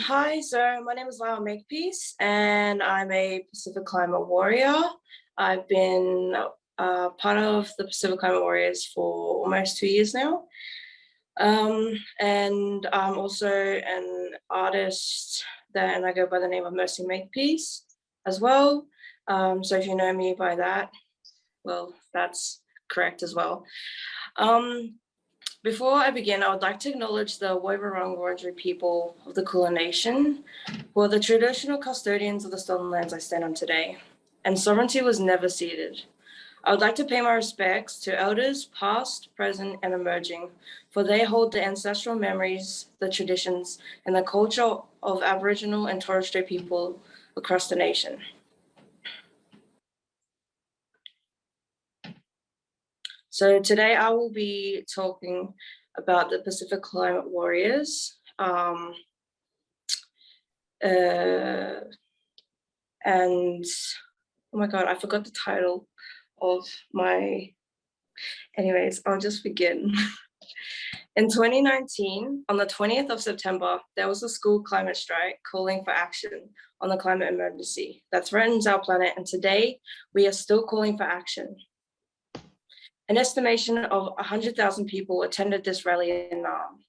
Hi, so my name is Lyle Makepeace, and I'm a Pacific Climate Warrior. I've been part of the Pacific Climate Warriors for almost 2 years now. And I'm also an artist and I go by the name of Mercy Makepeace as well. So if you know me by that, well, that's correct as well. Before I begin, I would like to acknowledge the Woiwurrung Wurundjeri people of the Kulin Nation, who are the traditional custodians of the stolen lands I stand on today, and sovereignty was never ceded. I would like to pay my respects to elders past, present, and emerging, for they hold the ancestral memories, the traditions, and the culture of Aboriginal and Torres Strait people across the nation. So today I will be talking about the Pacific Climate Warriors. And oh my God, I forgot the title of my, anyways, I'll just begin. In 2019, on the 20th of September, there was a school climate strike calling for action on the climate emergency that threatens our planet, and today we are still calling for action. An estimation of 100,000 people attended this rally in Naarm,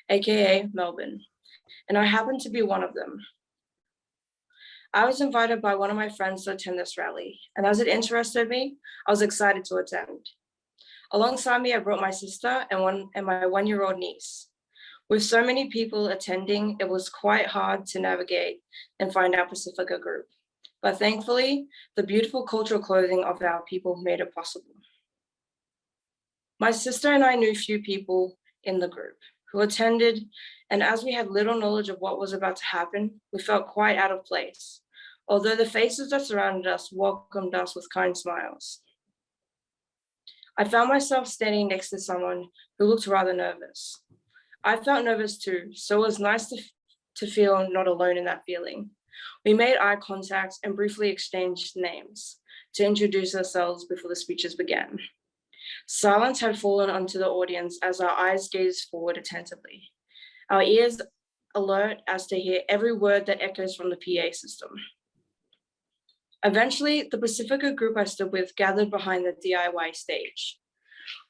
aka Melbourne, and I happened to be one of them. I was invited by one of my friends to attend this rally, and as it interested me, I was excited to attend. Alongside me, I brought my sister and my one-year-old niece. With so many people attending, it was quite hard to navigate and find our Pacifica group. But thankfully, the beautiful cultural clothing of our people made it possible. My sister and I knew few people in the group who attended, and as we had little knowledge of what was about to happen, we felt quite out of place, although the faces that surrounded us welcomed us with kind smiles. I found myself standing next to someone who looked rather nervous. I felt nervous too, so it was nice to feel not alone in that feeling. We made eye contact and briefly exchanged names to introduce ourselves before the speeches began. Silence had fallen onto the audience as our eyes gazed forward attentively, our ears alert as to hear every word that echoes from the PA system. Eventually, the Pacifica group I stood with gathered behind the DIY stage,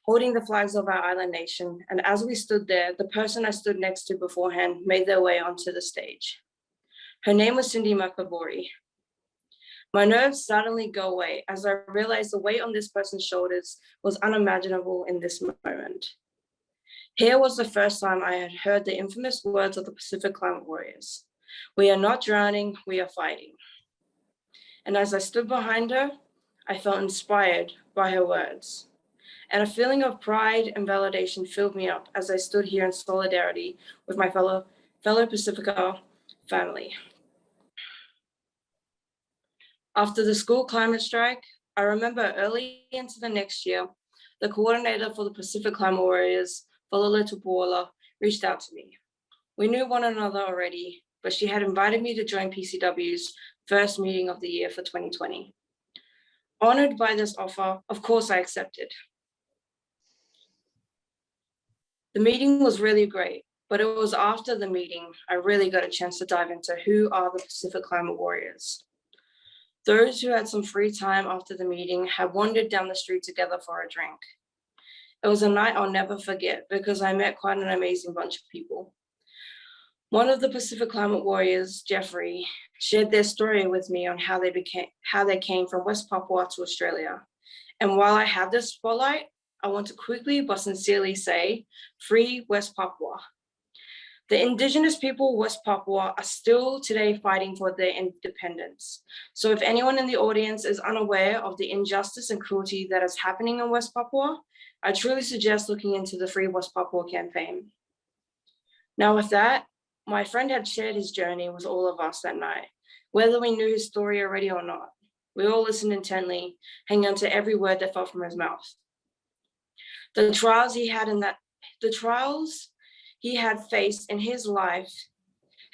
holding the flags of our island nation, and as we stood there, the person I stood next to beforehand made their way onto the stage. Her name was Cindy Makabori. My nerves suddenly go away as I realized the weight on this person's shoulders was unimaginable in this moment. Here was the first time I had heard the infamous words of the Pacific Climate Warriors. We are not drowning, we are fighting. And as I stood behind her, I felt inspired by her words. And a feeling of pride and validation filled me up as I stood here in solidarity with my fellow Pacifica family. After the school climate strike, I remember early into the next year, the coordinator for the Pacific Climate Warriors, Falala Tupuola, reached out to me. We knew one another already, but she had invited me to join PCW's first meeting of the year for 2020. Honored by this offer, of course I accepted. The meeting was really great, but it was after the meeting I really got a chance to dive into who are the Pacific Climate Warriors. Those who had some free time after the meeting had wandered down the street together for a drink. It was a night I'll never forget because I met quite an amazing bunch of people. One of the Pacific Climate Warriors, Jeffrey, shared their story with me on how they came from West Papua to Australia. And while I have this spotlight, I want to quickly but sincerely say, free West Papua. The Indigenous people of West Papua are still today fighting for their independence. So if anyone in the audience is unaware of the injustice and cruelty that is happening in West Papua, I truly suggest looking into the Free West Papua campaign. Now with that, my friend had shared his journey with all of us that night, whether we knew his story already or not. We all listened intently, hanging on to every word that fell from his mouth. The trials he had faced in his life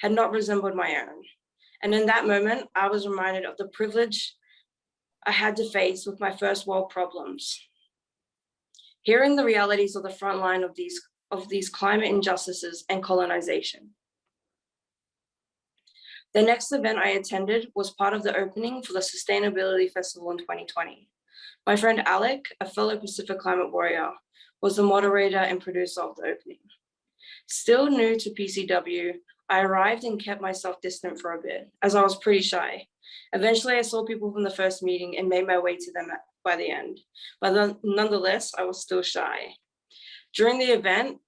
had not resembled my own. And in that moment, I was reminded of the privilege I had to face with my first world problems. Hearing the realities of the front line of these climate injustices and colonization. The next event I attended was part of the opening for the Sustainability Festival in 2020. My friend Alec, a fellow Pacific climate warrior, was the moderator and producer of the opening. Still new to PCW, I arrived and kept myself distant for a bit, as I was pretty shy. Eventually, I saw people from the first meeting and made my way to them by the end, but nonetheless, I was still shy. During the event,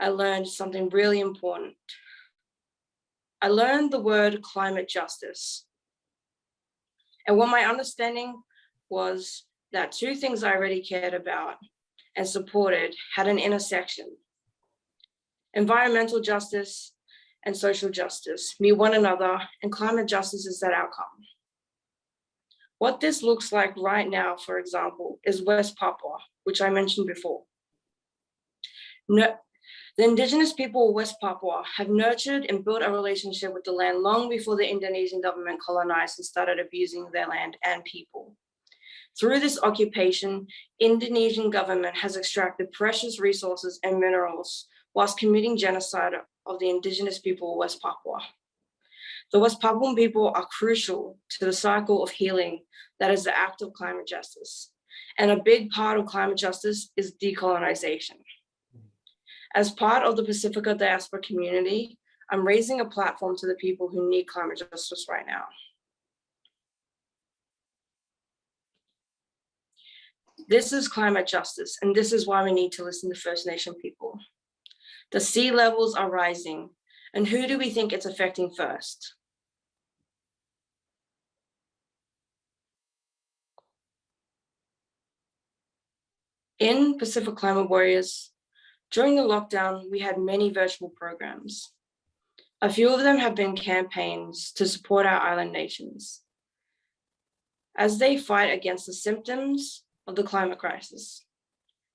I learned something really important. I learned the word climate justice. And what my understanding was that two things I already cared about and supported had an intersection. Environmental justice and social justice meet one another, and climate justice is that outcome. What this looks like right now, for example, is West Papua, which I mentioned before. The indigenous people of West Papua have nurtured and built a relationship with the land long before the Indonesian government colonized and started abusing their land and people. Through this occupation, Indonesian government has extracted precious resources and minerals whilst committing genocide of the indigenous people of West Papua. The West Papuan people are crucial to the cycle of healing that is the act of climate justice. And a big part of climate justice is decolonization. As part of the Pacifica diaspora community, I'm raising a platform to the people who need climate justice right now. This is climate justice, and this is why we need to listen to First Nation people. The sea levels are rising, and who do we think it's affecting first? In Pacific Climate Warriors, during the lockdown, we had many virtual programs. A few of them have been campaigns to support our island nations as they fight against the symptoms of the climate crisis.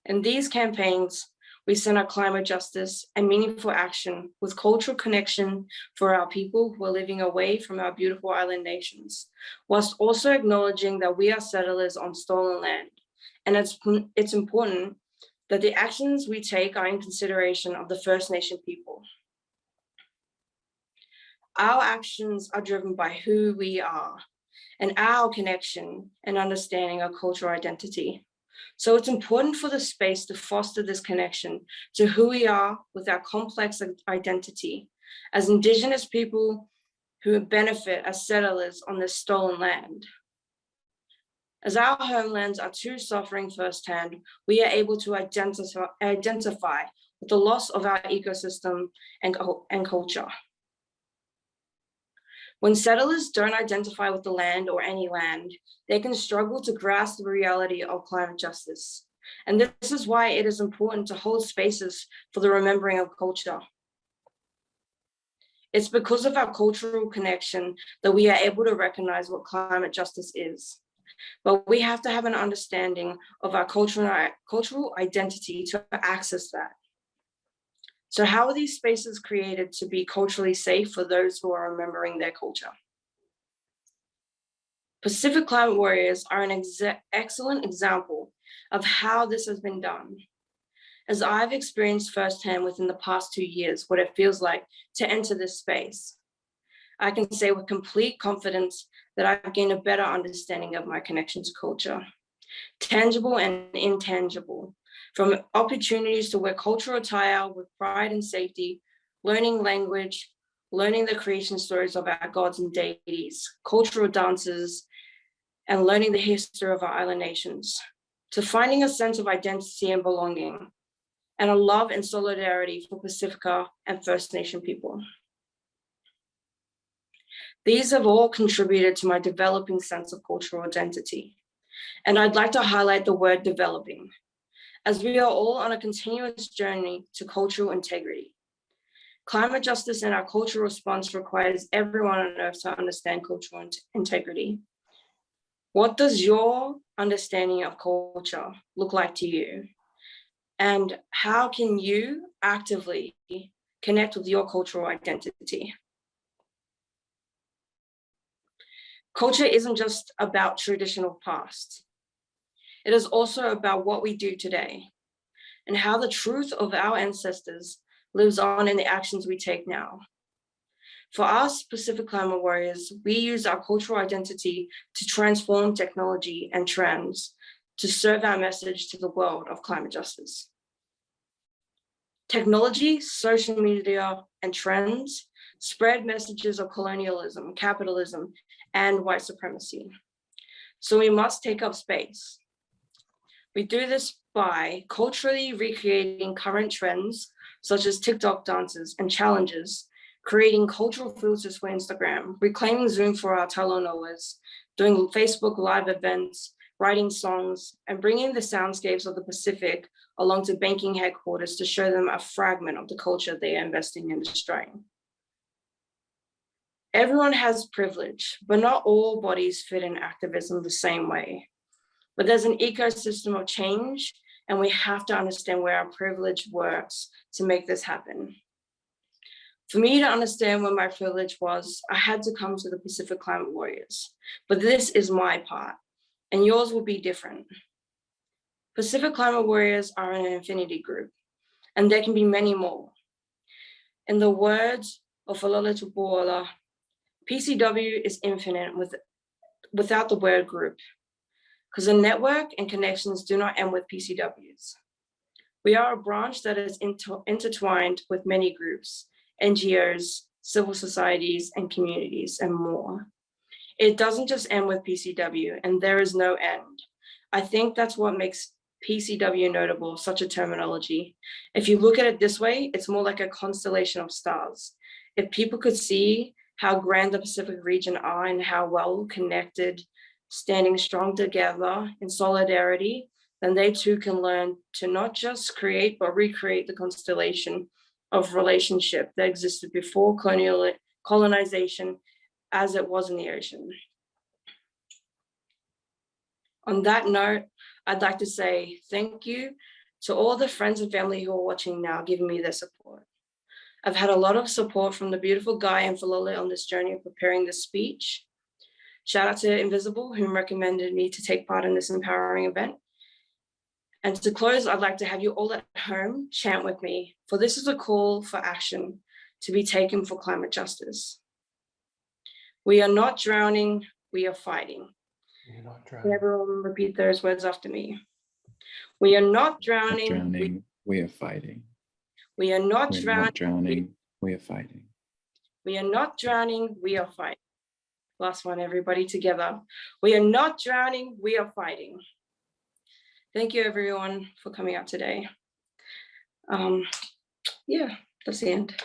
In these campaigns, we center climate justice and meaningful action with cultural connection for our people who are living away from our beautiful island nations, whilst also acknowledging that we are settlers on stolen land. And it's important that the actions we take are in consideration of the First Nation people. Our actions are driven by who we are and our connection and understanding of cultural identity. So it's important for the space to foster this connection to who we are with our complex identity as Indigenous people who benefit as settlers on this stolen land. As our homelands are too suffering firsthand, we are able to identify with the loss of our ecosystem and culture. When settlers don't identify with the land or any land, they can struggle to grasp the reality of climate justice. And this is why it is important to hold spaces for the remembering of culture. It's because of our cultural connection that we are able to recognize what climate justice is. But we have to have an understanding of our cultural identity to access that. So how are these spaces created to be culturally safe for those who are remembering their culture? Pacific Climate Warriors are an excellent example of how this has been done, as I've experienced firsthand within the past 2 years what it feels like to enter this space. I can say with complete confidence that I've gained a better understanding of my connection to culture, tangible and intangible, from opportunities to wear cultural attire with pride and safety, learning language, learning the creation stories of our gods and deities, cultural dances, and learning the history of our island nations, to finding a sense of identity and belonging, and a love and solidarity for Pacifica and First Nation people. These have all contributed to my developing sense of cultural identity. And I'd like to highlight the word developing, as we are all on a continuous journey to cultural integrity. Climate justice and our cultural response requires everyone on Earth to understand cultural integrity. What does your understanding of culture look like to you? And how can you actively connect with your cultural identity? Culture isn't just about traditional past. It is also about what we do today and how the truth of our ancestors lives on in the actions we take now. For us Pacific Climate Warriors, we use our cultural identity to transform technology and trends to serve our message to the world of climate justice. Technology, social media, and trends spread messages of colonialism, capitalism, and white supremacy. So we must take up space. We do this by culturally recreating current trends, such as TikTok dances and challenges, creating cultural filters for Instagram, reclaiming Zoom for our telenovas, doing Facebook Live events, writing songs, and bringing the soundscapes of the Pacific along to banking headquarters to show them a fragment of the culture they are investing in destroying. Everyone has privilege, but not all bodies fit in activism the same way. But there's an ecosystem of change, and we have to understand where our privilege works to make this happen. For me to understand where my privilege was, I had to come to the Pacific Climate Warriors. But this is my part, and yours will be different. Pacific Climate Warriors are an infinity group, and there can be many more. In the words of Falala Tupuola, PCW is infinite without the word group, because a network and connections do not end with PCWs. We are a branch that is intertwined with many groups, NGOs, civil societies, and communities, and more. It doesn't just end with PCW, and there is no end. I think that's what makes PCW notable, such a terminology. If you look at it this way, it's more like a constellation of stars. If people could see how grand the Pacific region are and how well connected, standing strong together in solidarity, then they too can learn to not just create, but recreate the constellation of relationship that existed before colonization as it was in the ocean. On that note, I'd like to say thank you to all the friends and family who are watching now, giving me their support. I've had a lot of support from the beautiful Guy and Falala on this journey of preparing this speech. Shout out to Invisible, whom recommended me to take part in this empowering event. And to close, I'd like to have you all at home chant with me, for this is a call for action to be taken for climate justice. We are not drowning, we are fighting. Can everyone repeat those words after me? We are not drowning, we are fighting. We are not We're drowning, not drowning, we are fighting. We are not drowning, we are fighting. Last one, everybody together. We are not drowning, we are fighting. Thank you everyone for coming out today. Yeah, that's the end.